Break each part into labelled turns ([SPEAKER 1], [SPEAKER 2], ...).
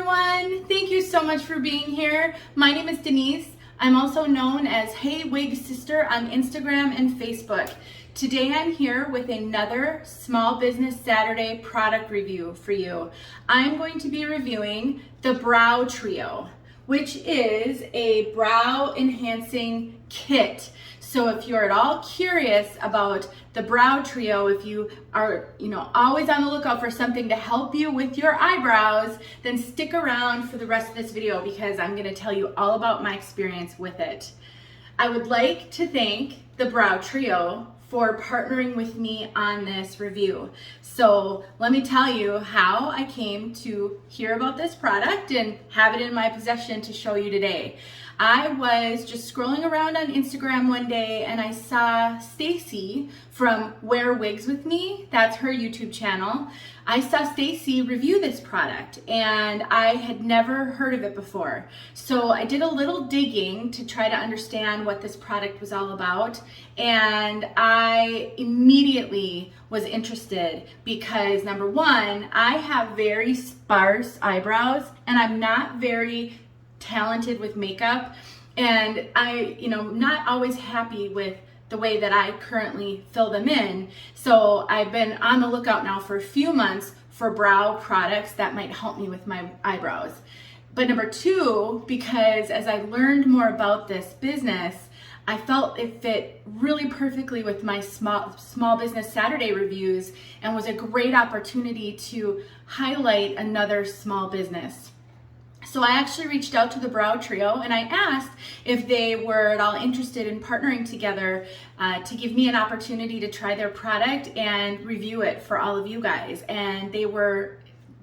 [SPEAKER 1] everyone. Thank you so much for being here. My name is Denise. I'm also known as heywigsister on Instagram and Facebook. Today I'm here with another Small Business Saturday product review for you. I'm going to be reviewing the Brow Trio, which is a brow enhancing kit. So if you're at all curious about the Brow Trio, if you are always on the lookout for something to help you with your eyebrows, then stick around for the rest of this video because I'm going to tell you all about my experience with it. I would like to thank the Brow Trio for partnering with me on this review. So let me tell you how I came to hear about this product and have it in my possession to show you today. I was just scrolling around on Instagram one day and I saw Stacy from Wear Wigs with Me, that's her YouTube channel. I saw Stacy review this product and I had never heard of it before. So I did a little digging to try to understand what this product was all about, and I immediately was interested because number one, I have very sparse eyebrows and I'm not very talented with makeup, and I'm not always happy with the way that I currently fill them in. So I've been on the lookout now for a few months for brow products that might help me with my eyebrows. But number two, because as I learned more about this business, I felt it fit really perfectly with my small business Saturday reviews and was a great opportunity to highlight another small business. So I actually reached out to the Brow Trio and I asked if they were at all interested in partnering together to give me an opportunity to try their product and review it for all of you guys. And they were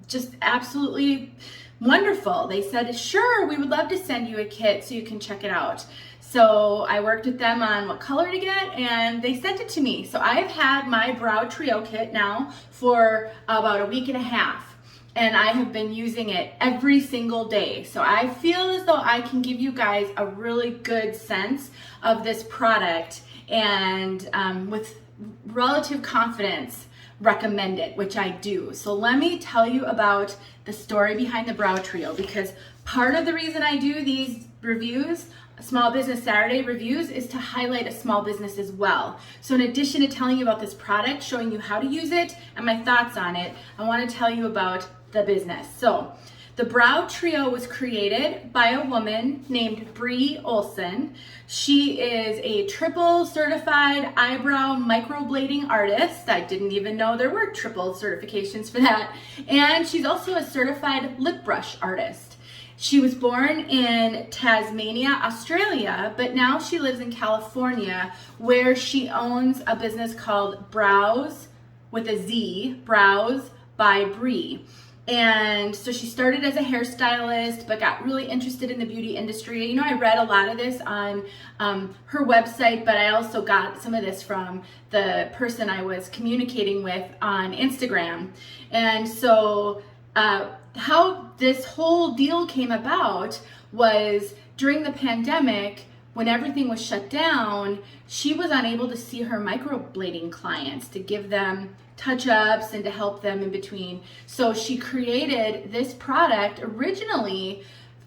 [SPEAKER 1] just absolutely wonderful. They said, sure, we would love to send you a kit so you can check it out. So I worked with them on what color to get and they sent it to me. So I have had my Brow Trio kit now for about a week and a half. And I have been using it every single day. So I feel as though I can give you guys a really good sense of this product and with relative confidence recommend it, which I do. So let me tell you about the story behind the Brow Trio, because part of the reason I do these reviews, Small Business Saturday reviews, is to highlight a small business as well. So in addition to telling you about this product, showing you how to use it and my thoughts on it, I want to tell you about the business. So the Brow Trio was created by a woman named Bree Olson. She is a triple certified eyebrow microblading artist. I didn't even know there were triple certifications for that. And she's also a certified lip brush artist. She was born in Tasmania, Australia, but now she lives in California, where she owns a business called Brows with a Z, Brows by Bree. And so she started as a hairstylist, but got really interested in the beauty industry. I read a lot of this on her website, but I also got some of this from the person I was communicating with on Instagram. And so how this whole deal came about was during the pandemic, when everything was shut down, she was unable to see her microblading clients to give them touch-ups and to help them in between. So she created this product originally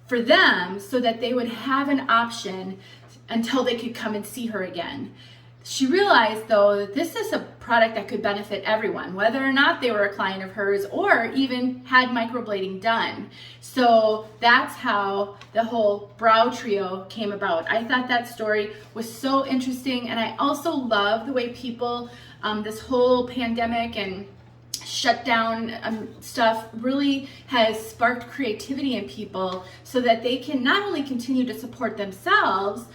[SPEAKER 1] for them so that they would have an option until they could come and see her again. She realized though that this is a product that could benefit everyone, whether or not they were a client of hers or even had microblading done. So that's how the whole Brow Trio came about. I thought that story was so interesting, and I also love the way people, this whole pandemic and shutdown stuff really has sparked creativity in people so that they can not only continue to support themselves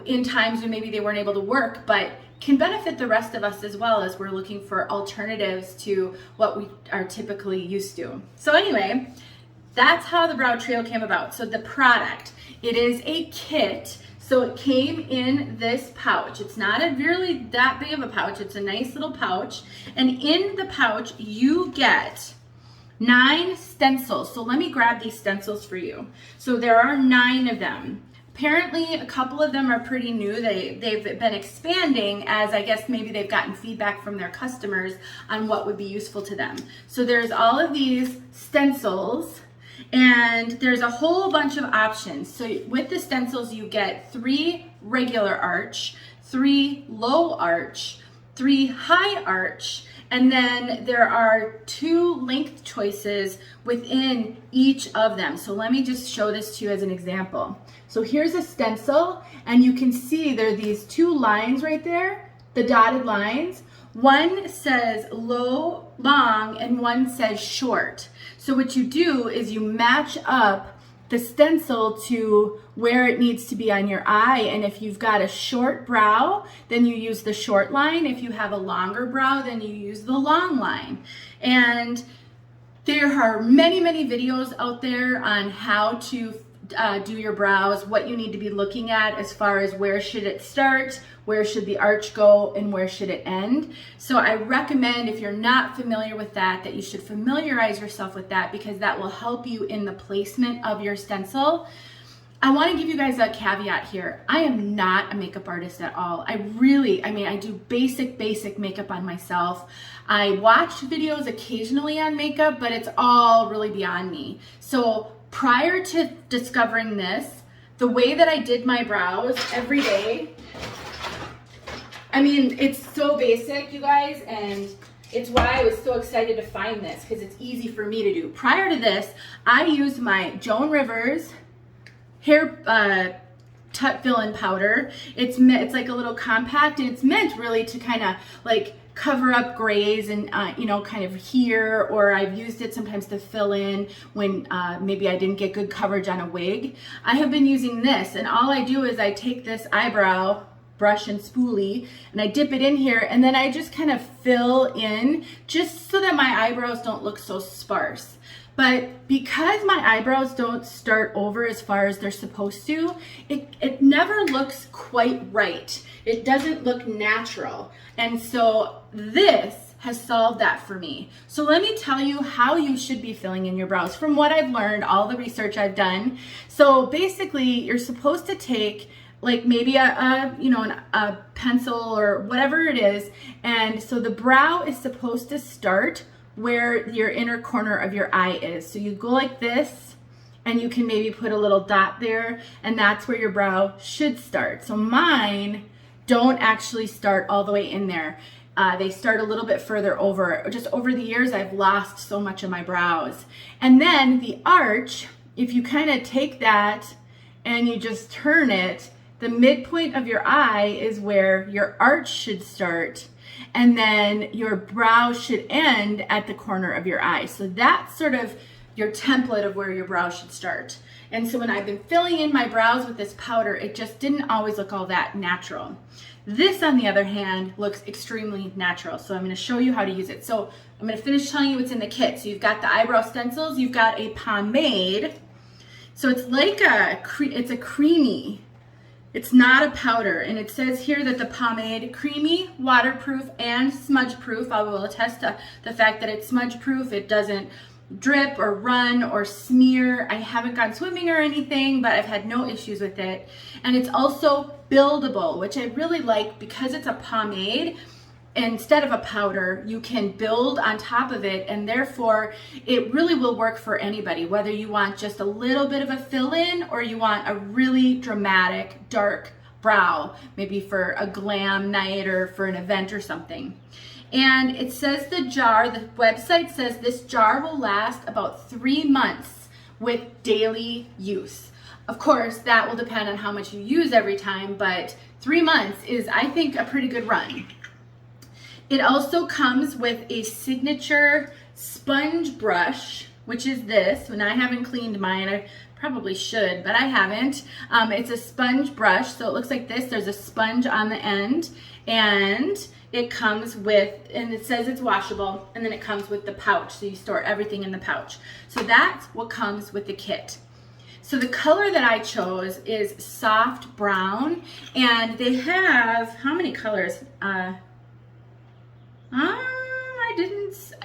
[SPEAKER 1] in times when maybe they weren't able to work, but can benefit the rest of us as well, as we're looking for alternatives to what we are typically used to. So anyway, that's how the Brow Trio came about. So the product, it is a kit. So it came in this pouch. It's not really that big of a pouch. It's a nice little pouch. And in the pouch, you get 9 stencils. So let me grab these stencils for you. So there are 9 of them. Apparently, a couple of them are pretty new. They've been expanding as I guess maybe they've gotten feedback from their customers on what would be useful to them. So there's all of these stencils, And there's a whole bunch of options. So with the stencils, you get 3 regular arch, 3 low arch, 3 high arch, and then there are 2 length choices within each of them. So let me just show this to you as an example. So here's a stencil, and you can see there are these 2 lines right there, the dotted lines. One says low, long, and one says short. So what you do is you match up the stencil to where it needs to be on your eye. And if you've got a short brow, then you use the short line. If you have a longer brow, then you use the long line. And there are many, many videos out there on how to do your brows, what you need to be looking at as far as where should it start, where should the arch go, and where should it end. So I recommend, if you're not familiar with that, that you should familiarize yourself with that, because that will help you in the placement of your stencil. I want to give you guys a caveat here. I am not a makeup artist at all. I do basic makeup on myself. I watch videos occasionally on makeup, but it's all really beyond me. So prior to discovering this, the way that I did my brows every day, it's so basic, you guys, and it's why I was so excited to find this, because it's easy for me to do. Prior to this, I used my Joan Rivers hair fill-in powder. It's like a little compact, and it's meant really to kind of like cover up grays and kind of here, or I've used it sometimes to fill in when maybe I didn't get good coverage on a wig. I have been using this, and all I do is I take this eyebrow brush and spoolie and I dip it in here, and then I just kind of fill in just so that my eyebrows don't look so sparse. But because my eyebrows don't start over as far as they're supposed to, it never looks quite right. It doesn't look natural. And so this has solved that for me. So let me tell you how you should be filling in your brows from what I've learned, all the research I've done. So basically, you're supposed to take like maybe a pencil or whatever it is, and so the brow is supposed to start where your inner corner of your eye is. So you go like this, and you can maybe put a little dot there, and that's where your brow should start. So mine don't actually start all the way in there. They start a little bit further over. Just over the years, I've lost so much of my brows. And then the arch, if you kind of take that and you just turn it, the midpoint of your eye is where your arch should start, and then your brow should end at the corner of your eye. So that's sort of your template of where your brow should start. And so when I've been filling in my brows with this powder, it just didn't always look all that natural. This, on the other hand, looks extremely natural. So I'm going to show you how to use it. So I'm going to finish telling you what's in the kit. So you've got the eyebrow stencils, you've got a pomade. So it's like it's a creamy, it's not a powder, and it says here that the pomade, creamy, waterproof, and smudge proof. I will attest to the fact that it's smudge proof. It doesn't drip or run or smear. I haven't gone swimming or anything, but I've had no issues with it. And it's also buildable, which I really like, because it's a pomade. Instead of a powder, you can build on top of it, and therefore it really will work for anybody, whether you want just a little bit of a fill-in or you want a really dramatic dark brow, maybe for a glam night or for an event or something. And it says the website says this jar will last about 3 months with daily use. Of course, that will depend on how much you use every time, but 3 months is, I think, a pretty good run. It also comes with a signature sponge brush, which is this. And I haven't cleaned mine. I probably should, but I haven't. It's a sponge brush, so it looks like this. There's a sponge on the end, and it comes with, and it says it's washable, and then it comes with the pouch, so you store everything in the pouch. So that's what comes with the kit. So the color that I chose is soft brown, and they have, how many colors?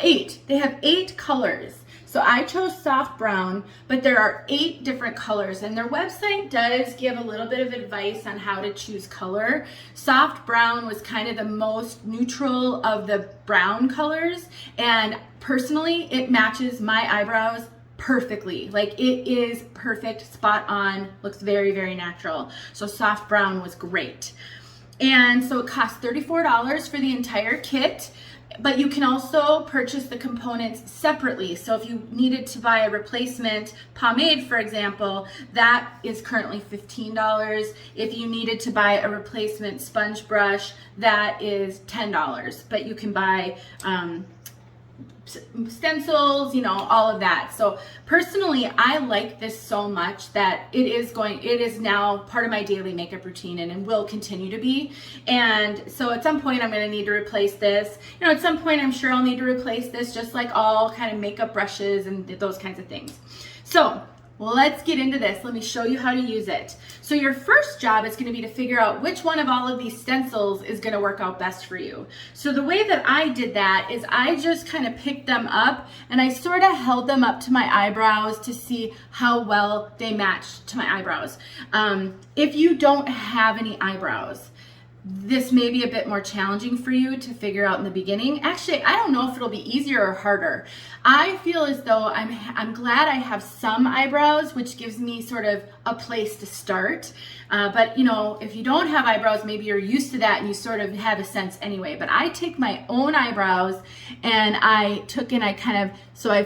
[SPEAKER 1] 8. They have 8 colors. So I chose soft brown, but there are 8 different colors, and their website does give a little bit of advice on how to choose color. Soft brown was kind of the most neutral of the brown colors, and personally, it matches my eyebrows perfectly. Like it is perfect, spot on, looks very, very natural. So soft brown was great. And so it cost $34 for the entire kit, but you can also purchase the components separately. So if you needed to buy a replacement pomade, for example, that is currently $15. If you needed to buy a replacement sponge brush, that is $10. But you can buy stencils, you know, all of that. So personally, I like this so much that it is now part of my daily makeup routine and will continue to be. And so at some point I'm going to need to replace this. You know, at some point I'm sure I'll need to replace this, just like all kind of makeup brushes and those kinds of things. So let's get into this. Let me show you how to use it. So your first job is going to be to figure out which one of all of these stencils is going to work out best for you. So the way that I did that is I just kind of picked them up and I sort of held them up to my eyebrows to see how well they matched to my eyebrows. If you don't have any eyebrows, this may be a bit more challenging for you to figure out in the beginning. Actually, I don't know if it'll be easier or harder. I feel as though I'm glad I have some eyebrows, which gives me sort of a place to start. But you know, if you don't have eyebrows, maybe you're used to that and you sort of have a sense anyway. But I take my own eyebrows and I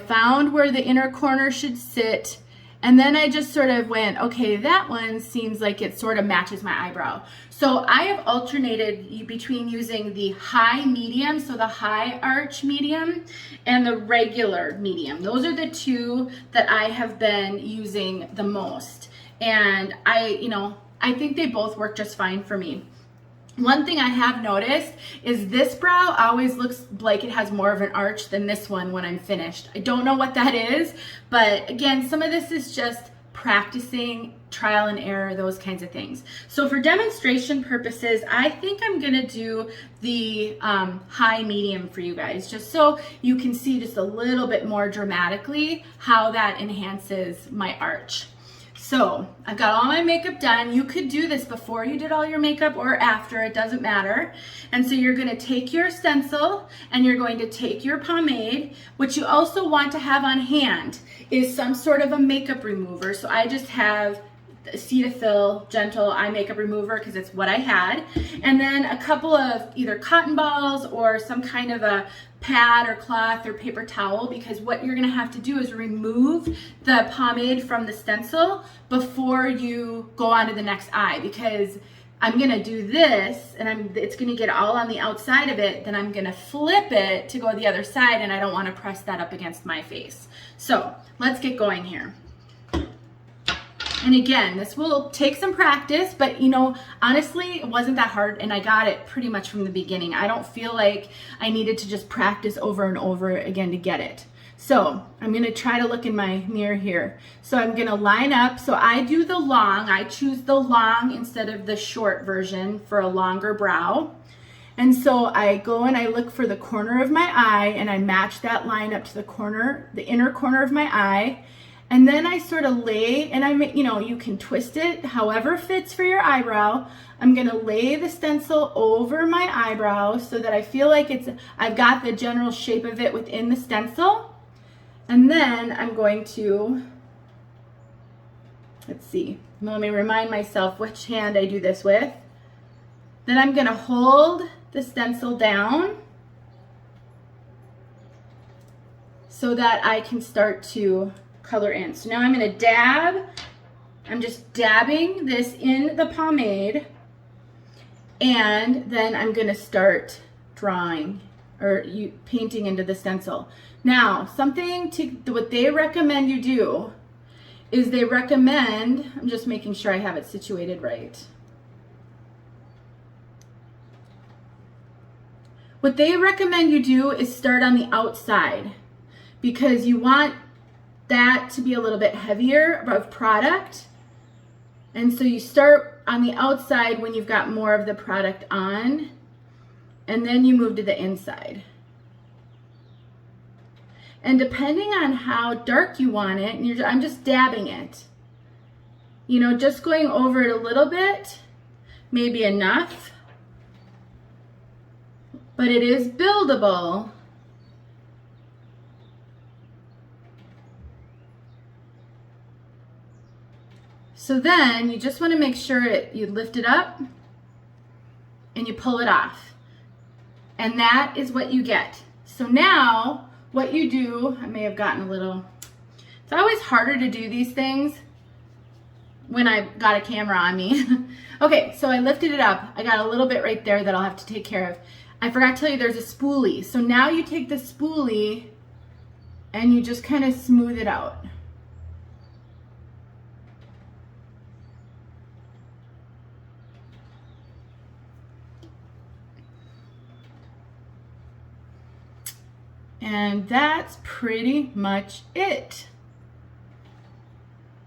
[SPEAKER 1] found where the inner corner should sit. And then I just sort of went, okay, that one seems like it sort of matches my eyebrow. So I have alternated between using the high medium, so the high arch medium, and the regular medium. Those are the two that I have been using the most. And I think they both work just fine for me. One thing I have noticed is this brow always looks like it has more of an arch than this one when I'm finished. I don't know what that is, but again, some of this is just practicing, trial and error, those kinds of things. So for demonstration purposes, I think I'm gonna do the high medium for you guys, just so you can see just a little bit more dramatically how that enhances my arch. So I've got all my makeup done. You could do this before you did all your makeup or after, it doesn't matter. And so you're gonna take your stencil and you're going to take your pomade. What you also want to have on hand is some sort of a makeup remover. So I just have Cetaphil Gentle Eye Makeup Remover because it's what I had. And then a couple of either cotton balls or some kind of a pad or cloth or paper towel, because what you're going to have to do is remove the pomade from the stencil before you go on to the next eye, because I'm going to do this and it's going to get all on the outside of it, then I'm going to flip it to go the other side and I don't want to press that up against my face. So let's get going here. And again, this will take some practice, but you know, honestly, it wasn't that hard and I got it pretty much from the beginning. I don't feel like I needed to just practice over and over again to get it. So I'm gonna try to look in my mirror here. So I'm gonna line up. So I do the long, I choose the long instead of the short version for a longer brow. And so I go and I look for the corner of my eye and I match that line up to the corner, the inner corner of my eye. And then I sort of lay, and you can twist it however fits for your eyebrow. I'm gonna lay the stencil over my eyebrow so that I feel like I've got the general shape of it within the stencil. And then I'm going to, let's see, let me remind myself which hand I do this with. Then I'm gonna hold the stencil down so that I can start to color in. So now I'm going to dab. I'm just dabbing this in the pomade, and then I'm going to start drawing or painting into the stencil. Now, what they recommend you do is I'm just making sure I have it situated right. What they recommend you do is start on the outside, because you want that to be a little bit heavier of product. And so you start on the outside when you've got more of the product on, and then you move to the inside. And depending on how dark you want it, I'm just dabbing it. You know, just going over it a little bit may be enough, but it is buildable. So then you just want to make sure you lift it up and you pull it off. And that is what you get. So now what you do, I may have gotten a little, it's always harder to do these things when I've got a camera on me. Okay, so I lifted it up. I got a little bit right there that I'll have to take care of. I forgot to tell you there's a spoolie. So now you take the spoolie and you just kind of smooth it out. And that's pretty much it.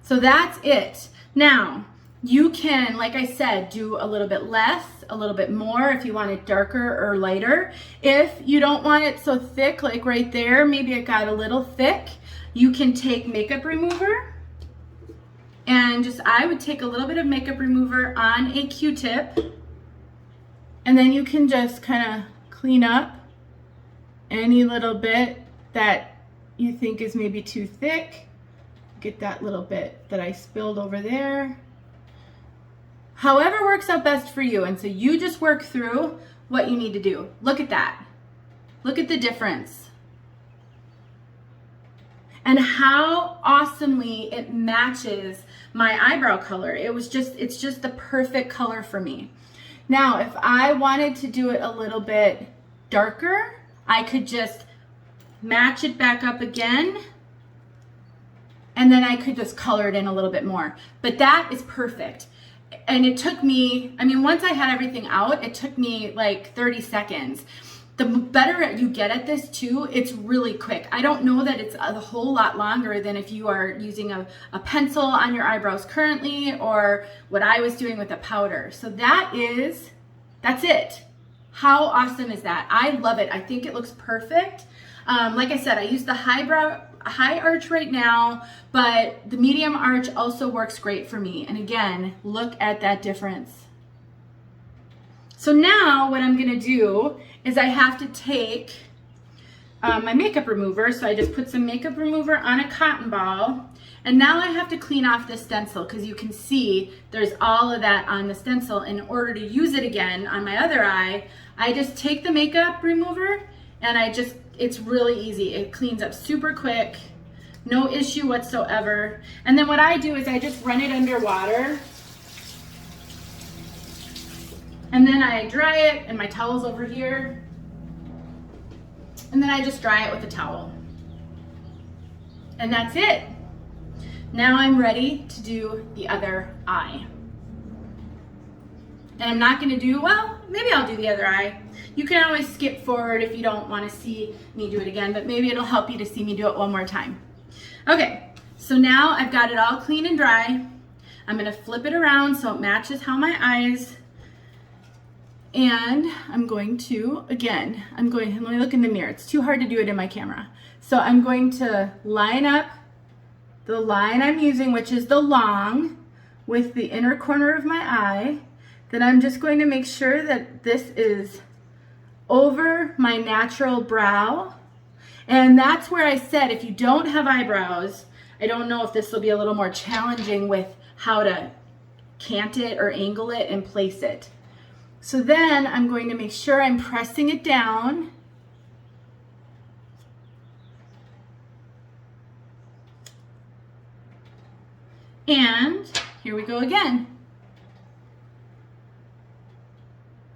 [SPEAKER 1] So that's it. Now, you can, like I said, do a little bit less, a little bit more if you want it darker or lighter. If you don't want it so thick, like right there, maybe it got a little thick, you can take makeup remover and I would take a little bit of makeup remover on a Q-tip, and then you can just kind of clean up any little bit that you think is maybe too thick. Get that little bit that I spilled over there. However works out best for you. And so you just work through what you need to do. Look at that. Look at the difference. And how awesomely it matches my eyebrow color. It's just the perfect color for me. Now, if I wanted to do it a little bit darker, I could just match it back up again, and then I could just color it in a little bit more. But that is perfect. And it took me, I mean, once I had everything out, it took me like 30 seconds. The better you get at this too, it's really quick. I don't know that it's a whole lot longer than if you are using a pencil on your eyebrows currently, or what I was doing with a powder. So that's it. How awesome is that? I love it. I think it looks perfect. Like I said, I use the high arch right now, but the medium arch also works great for me. And again, look at that difference. So now what I'm gonna do is I have to take my makeup remover. So I just put some makeup remover on a cotton ball. And now I have to clean off this stencil, because you can see there's all of that on the stencil. In order to use it again on my other eye, I just take the makeup remover and it's really easy. It cleans up super quick, no issue whatsoever. And then what I do is I just run it under water, and then I dry it, and my towel's over here. And then I just dry it with a towel. And that's it. Now I'm ready to do the other eye. And I'm not gonna do, well, maybe I'll do the other eye. You can always skip forward if you don't wanna see me do it again, but maybe it'll help you to see me do it one more time. Okay, so now I've got it all clean and dry. I'm gonna flip it around so it matches how my eyes, and I'm going to, again, let me look in the mirror. It's too hard to do it in my camera. So I'm going to line up the line I'm using, which is the long, with the inner corner of my eye. Then I'm just going to make sure that this is over my natural brow. And that's where I said, if you don't have eyebrows, I don't know if this will be a little more challenging with how to cant it or angle it and place it. So then I'm going to make sure I'm pressing it down. And here we go again.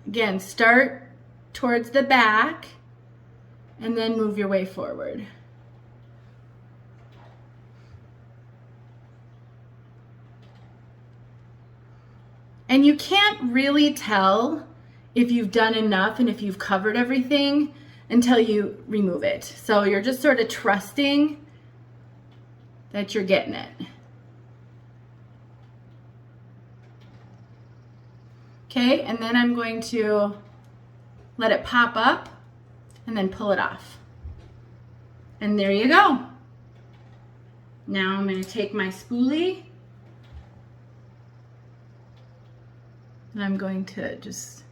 [SPEAKER 1] Again, start towards the back and then move your way forward. And you can't really tell if you've done enough and if you've covered everything until you remove it. So you're just sort of trusting that you're getting it. Okay, and then I'm going to let it pop up and then pull it off. And there you go. Now I'm going to take my spoolie and I'm going to just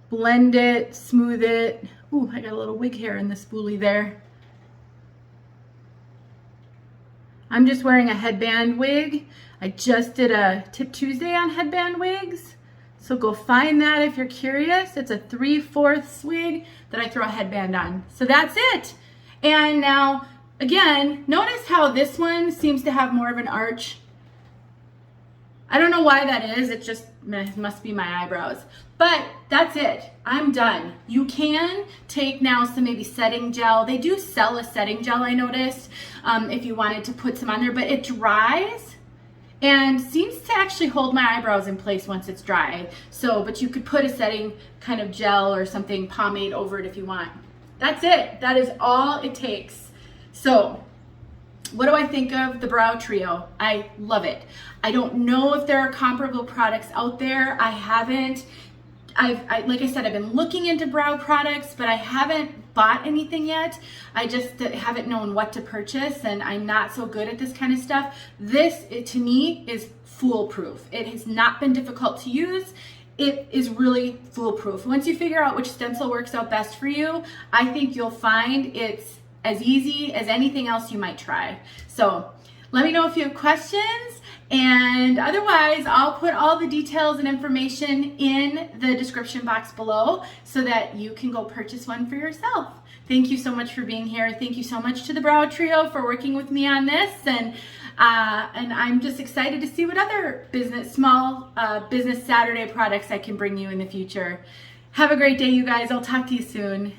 [SPEAKER 1] blend it, smooth it. Ooh, I got a little wig hair in the spoolie there. I'm just wearing a headband wig. I just did a Tip Tuesday on headband wigs. So go find that if you're curious. It's a 3/4 wig that I throw a headband on. So that's it. And now, again, notice how this one seems to have more of an arch. I don't know why that is. It just must be my eyebrows. But that's it. I'm done. You can take now some maybe setting gel. They do sell a setting gel, I noticed, if you wanted to put some on there. But it dries and seems to actually hold my eyebrows in place once it's dry. So, but you could put a setting kind of gel or something, pomade over it if you want. That's it. That is all it takes. So, what do I think of the Brow Trio? I love it. I don't know if there are comparable products out there. I haven't. Like I said, I've been looking into brow products, but I haven't bought anything yet. I just haven't known what to purchase, and I'm not so good at this kind of stuff. This, to me, is foolproof. It has not been difficult to use. It is really foolproof. Once you figure out which stencil works out best for you, I think you'll find it's as easy as anything else you might try. So let me know if you have questions, and otherwise I'll put all the details and information in the description box below so that you can go purchase one for yourself. Thank you so much for being here. Thank you so much to the Brow Trio for working with me on this, and I'm just excited to see what other small business Saturday products I can bring you in the future. Have a great day, you guys. I'll talk to you soon.